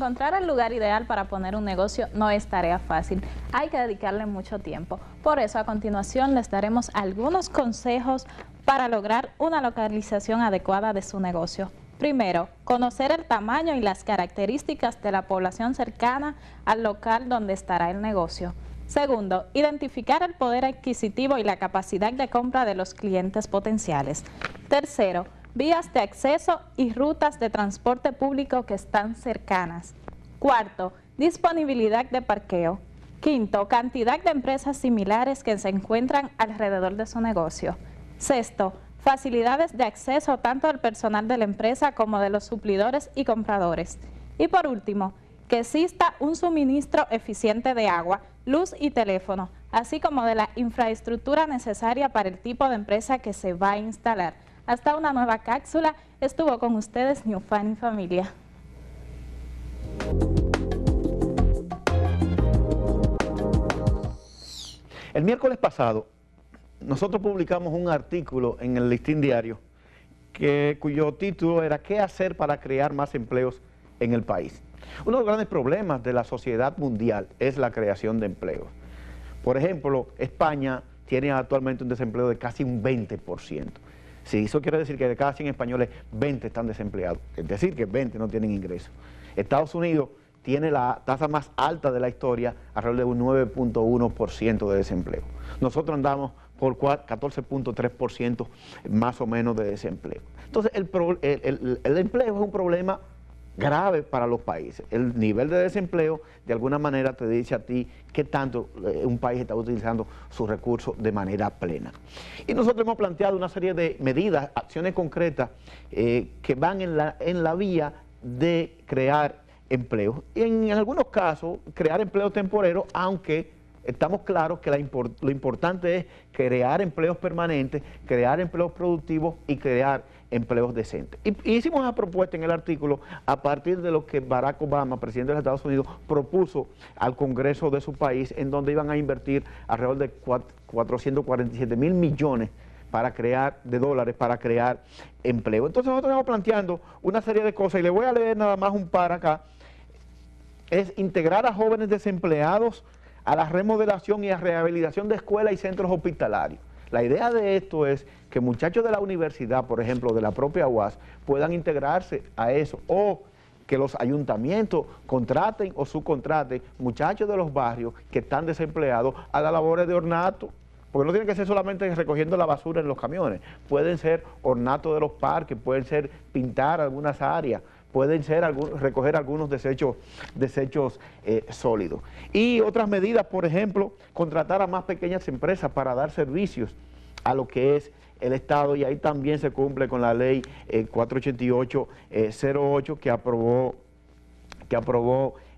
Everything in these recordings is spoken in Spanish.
encontrar el lugar ideal para poner un negocio no es tarea fácil, hay que dedicarle mucho tiempo. Por eso a continuación les daremos algunos consejos para lograr una localización adecuada de su negocio. Primero, conocer el tamaño y las características de la población cercana al local donde estará el negocio. Segundo, identificar el poder adquisitivo y la capacidad de compra de los clientes potenciales. Tercero, vías de acceso y rutas de transporte público que están cercanas. Cuarto, disponibilidad de parqueo. Quinto, cantidad de empresas similares que se encuentran alrededor de su negocio. Sexto, facilidades de acceso tanto del personal de la empresa como de los suplidores y compradores. Y por último, que exista un suministro eficiente de agua, luz y teléfono, así como de la infraestructura necesaria para el tipo de empresa que se va a instalar. Hasta una nueva cápsula, estuvo con ustedes New Fanny Familia. El miércoles pasado, nosotros publicamos un artículo en el Listín Diario cuyo título era ¿Qué hacer para crear más empleos en el país? Uno de los grandes problemas de la sociedad mundial es la creación de empleos. Por ejemplo, España tiene actualmente un desempleo de casi un 20%. Sí, eso quiere decir que de cada 100 españoles, 20 están desempleados. Es decir, que 20 no tienen ingresos. Estados Unidos tiene la tasa más alta de la historia, alrededor de un 9.1% de desempleo. Nosotros andamos por 14.3% más o menos de desempleo. Entonces, el empleo es un problema grave para los países. El nivel de desempleo, de alguna manera, te dice a ti qué tanto un país está utilizando sus recursos de manera plena. Y nosotros hemos planteado una serie de medidas, acciones concretas que van en la vía de crear empleos. Y en algunos casos, crear empleos temporeros, aunque estamos claros que lo importante es crear empleos permanentes, crear empleos productivos y crear empleos decentes. Y hicimos una propuesta en el artículo a partir de lo que Barack Obama, presidente de los Estados Unidos, propuso al Congreso de su país, en donde iban a invertir alrededor de 447.000 millones de dólares para crear empleo. Entonces nosotros estamos planteando una serie de cosas, y le voy a leer nada más un par acá. Es integrar a jóvenes desempleados a la remodelación y a rehabilitación de escuelas y centros hospitalarios. La idea de esto es que muchachos de la universidad, por ejemplo, de la propia UAS, puedan integrarse a eso, o que los ayuntamientos contraten o subcontraten muchachos de los barrios que están desempleados a las labores de ornato, porque no tiene que ser solamente recogiendo la basura en los camiones, pueden ser ornato de los parques, pueden ser pintar algunas áreas, pueden ser recoger algunos desechos sólidos. Y otras medidas, por ejemplo, contratar a más pequeñas empresas para dar servicios a lo que es el Estado, y ahí también se cumple con la ley 488-08 que aprobó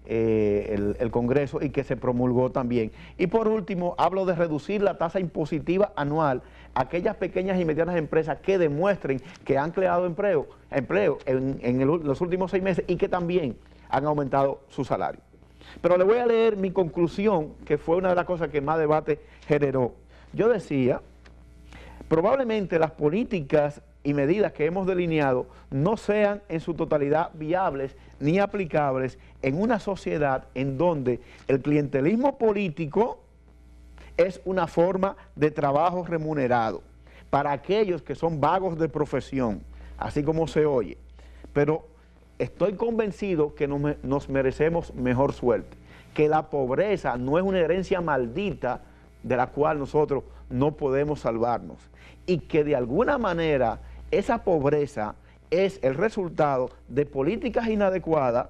el Congreso y que se promulgó también. Y por último, hablo de reducir la tasa impositiva anual a aquellas pequeñas y medianas empresas que demuestren que han creado empleo en los últimos 6 meses y que también han aumentado su salario. Pero le voy a leer mi conclusión, que fue una de las cosas que más debate generó. Yo decía, probablemente las políticas y medidas que hemos delineado no sean en su totalidad viables ni aplicables en una sociedad en donde el clientelismo político es una forma de trabajo remunerado para aquellos que son vagos de profesión, así como se oye. Pero estoy convencido que nos merecemos mejor suerte, que la pobreza no es una herencia maldita de la cual nosotros no podemos salvarnos, y que de alguna manera esa pobreza es el resultado de políticas inadecuadas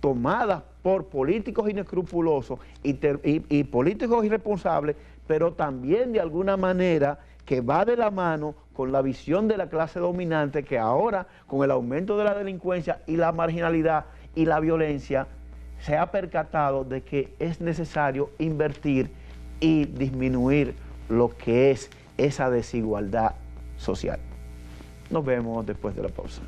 tomadas por políticos inescrupulosos y políticos irresponsables, pero también de alguna manera que va de la mano con la visión de la clase dominante, que ahora, con el aumento de la delincuencia y la marginalidad y la violencia, se ha percatado de que es necesario invertir y disminuir lo que es esa desigualdad social. Nos vemos después de la pausa.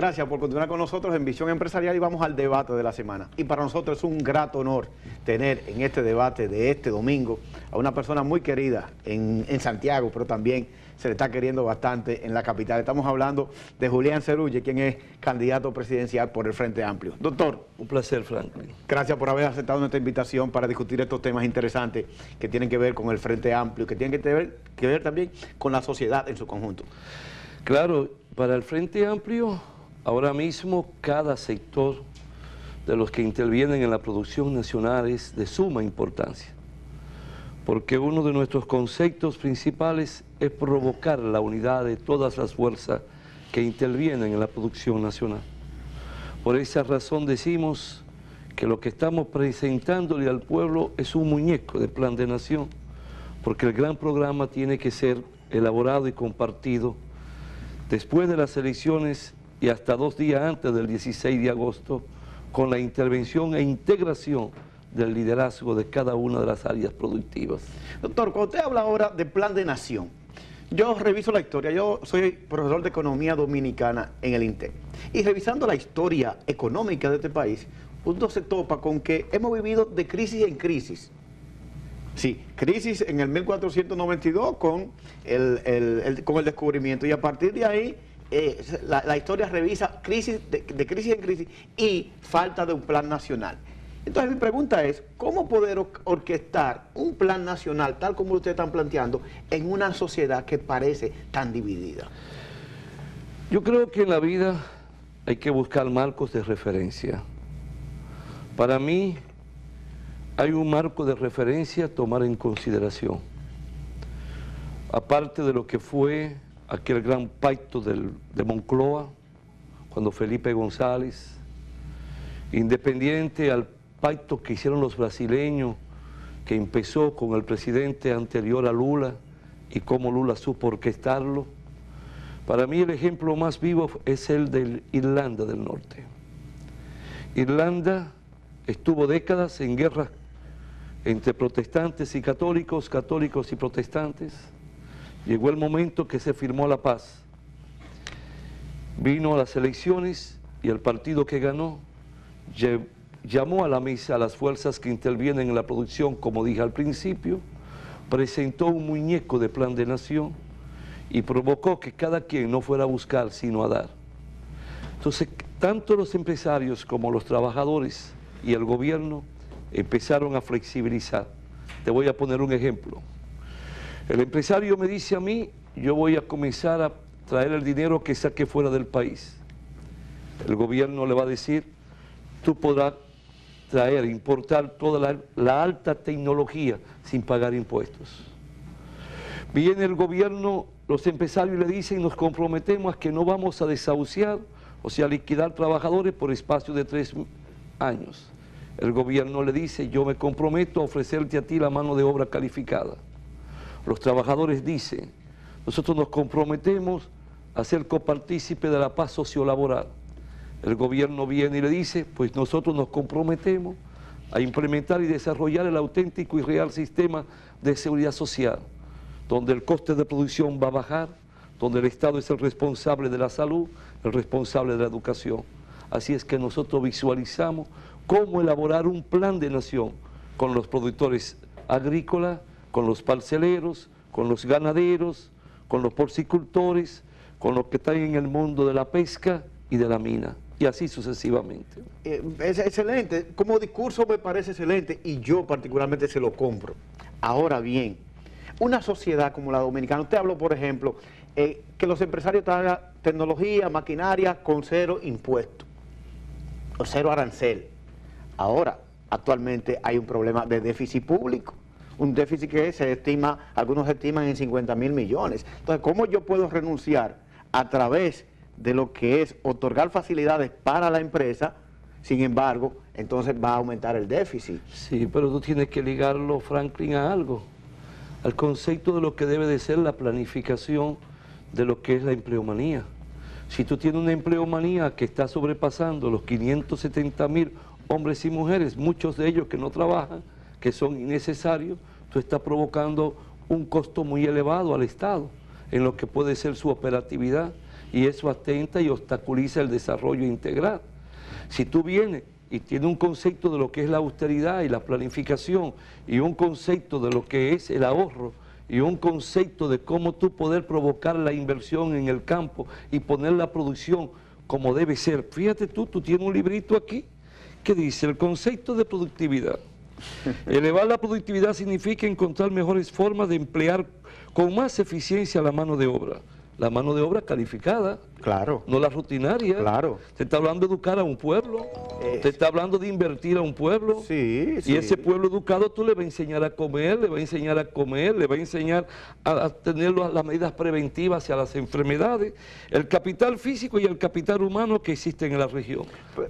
Gracias por continuar con nosotros en Visión Empresarial y vamos al debate de la semana. Y para nosotros es un grato honor tener en este debate de este domingo a una persona muy querida en Santiago, pero también se le está queriendo bastante en la capital. Estamos hablando de Julián Cerulle, quien es candidato presidencial por el Frente Amplio. Doctor. Un placer, Franklin. Gracias por haber aceptado nuestra invitación para discutir estos temas interesantes que tienen que ver con el Frente Amplio, que tienen que ver también con la sociedad en su conjunto. Claro, para el Frente Amplio, ahora mismo cada sector de los que intervienen en la producción nacional es de suma importancia, porque uno de nuestros conceptos principales es provocar la unidad de todas las fuerzas que intervienen en la producción nacional. Por esa razón decimos que lo que estamos presentándole al pueblo es un muñeco de plan de nación, porque el gran programa tiene que ser elaborado y compartido después de las elecciones y hasta 2 días antes del 16 de agosto, con la intervención e integración del liderazgo de cada una de las áreas productivas. Doctor, cuando usted habla ahora de plan de nación, yo reviso la historia, yo soy profesor de economía dominicana en el INTEC, y revisando la historia económica de este país, uno se topa con que hemos vivido de crisis en crisis. Sí, crisis en el 1492 con el descubrimiento, y a partir de ahí la historia revisa crisis de crisis en crisis y falta de un plan nacional. Entonces mi pregunta es, ¿cómo poder orquestar un plan nacional tal como ustedes están planteando en una sociedad que parece tan dividida? Yo creo que en la vida hay que buscar marcos de referencia. Para mí hay un marco de referencia a tomar en consideración. Aparte de lo que fue aquel gran pacto de Moncloa, cuando Felipe González, independiente al pacto que hicieron los brasileños, que empezó con el presidente anterior a Lula y cómo Lula supo orquestarlo, para mí el ejemplo más vivo es el de Irlanda del Norte. Irlanda estuvo décadas en guerras entre protestantes y católicos, católicos y protestantes. Llegó el momento que se firmó la paz. Vino a las elecciones y el partido que ganó llamó a la mesa a las fuerzas que intervienen en la producción, como dije al principio, presentó un muñeco de plan de nación y provocó que cada quien no fuera a buscar, sino a dar. Entonces, tanto los empresarios como los trabajadores y el gobierno empezaron a flexibilizar. Te voy a poner un ejemplo. El empresario me dice a mí, yo voy a comenzar a traer el dinero que saqué fuera del país. El gobierno le va a decir, tú podrás traer, importar toda la alta tecnología sin pagar impuestos. Viene el gobierno, los empresarios le dicen, nos comprometemos a que no vamos a desahuciar, o sea, liquidar trabajadores por espacio de 3 años. El gobierno le dice, yo me comprometo a ofrecerte a ti la mano de obra calificada. Los trabajadores dicen, nosotros nos comprometemos a ser copartícipe de la paz sociolaboral. El gobierno viene y le dice, pues nosotros nos comprometemos a implementar y desarrollar el auténtico y real sistema de seguridad social, donde el coste de producción va a bajar, donde el Estado es el responsable de la salud, el responsable de la educación. Así es que nosotros visualizamos cómo elaborar un plan de nación con los productores agrícolas, con los parceleros, con los ganaderos, con los porcicultores, con los que están en el mundo de la pesca y de la mina, y así sucesivamente. Es excelente, como discurso me parece excelente y yo particularmente se lo compro. Ahora bien, una sociedad como la dominicana, usted habló por ejemplo, que los empresarios traigan tecnología, maquinaria con 0 impuestos, o 0 arancel. Ahora, actualmente hay un problema de déficit público, un déficit que se estima, algunos estiman en 50.000 millones. Entonces, ¿cómo yo puedo renunciar a través de lo que es otorgar facilidades para la empresa? Sin embargo, entonces va a aumentar el déficit. Sí, pero tú tienes que ligarlo, Franklin, a algo, al concepto de lo que debe de ser la planificación de lo que es la empleomanía. Si tú tienes una empleomanía que está sobrepasando los 570.000 hombres y mujeres, muchos de ellos que no trabajan, que son innecesarios, tú estás provocando un costo muy elevado al Estado en lo que puede ser su operatividad y eso atenta y obstaculiza el desarrollo integral. Si tú vienes y tienes un concepto de lo que es la austeridad y la planificación, y un concepto de lo que es el ahorro, y un concepto de cómo tú poder provocar la inversión en el campo y poner la producción como debe ser. Fíjate tú tienes un librito aquí que dice el concepto de productividad. Elevar la productividad significa encontrar mejores formas de emplear con más eficiencia la mano de obra. La mano de obra calificada, Claro. no la rutinaria. Claro. Te está hablando de educar a un pueblo, te está hablando de invertir a un pueblo. Sí, Y sí. ese pueblo educado tú le vas a enseñar a comer, le vas a enseñar a comer, le vas a enseñar a tener las medidas preventivas hacia las enfermedades, el capital físico y el capital humano que existen en la región.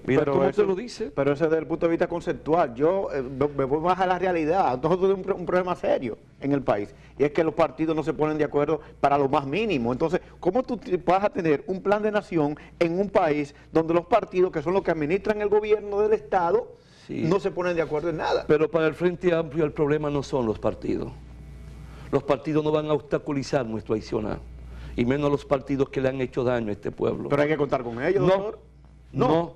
Mira cómo te lo dice. Pero eso desde el punto de vista conceptual. Yo me voy más a la realidad. Nosotros tenemos un problema serio en el país, y es que los partidos no se ponen de acuerdo para lo más mínimo. Entonces, ¿cómo tú vas a tener un plan de nación en un país donde los partidos, que son los que administran el gobierno del Estado, Sí. no se ponen de acuerdo en nada? Pero para el Frente Amplio el problema no son los partidos. Los partidos no van a obstaculizar nuestro accionar, y menos los partidos que le han hecho daño a este pueblo. Pero hay que contar con ellos, No, doctor. no,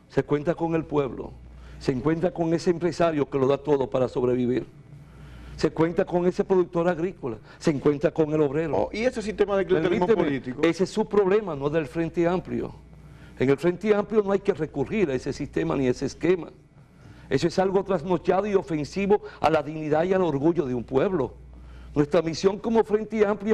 se cuenta con el pueblo, se encuentra con ese empresario que lo da todo para sobrevivir, se cuenta con ese productor agrícola, se encuentra con el obrero. Oh, y ese sistema de clientelismo Permíteme, político. ese es su problema, no del Frente Amplio. En el Frente Amplio no hay que recurrir a ese sistema ni a ese esquema. Eso es algo trasnochado y ofensivo a la dignidad y al orgullo de un pueblo. Nuestra misión como Frente Amplio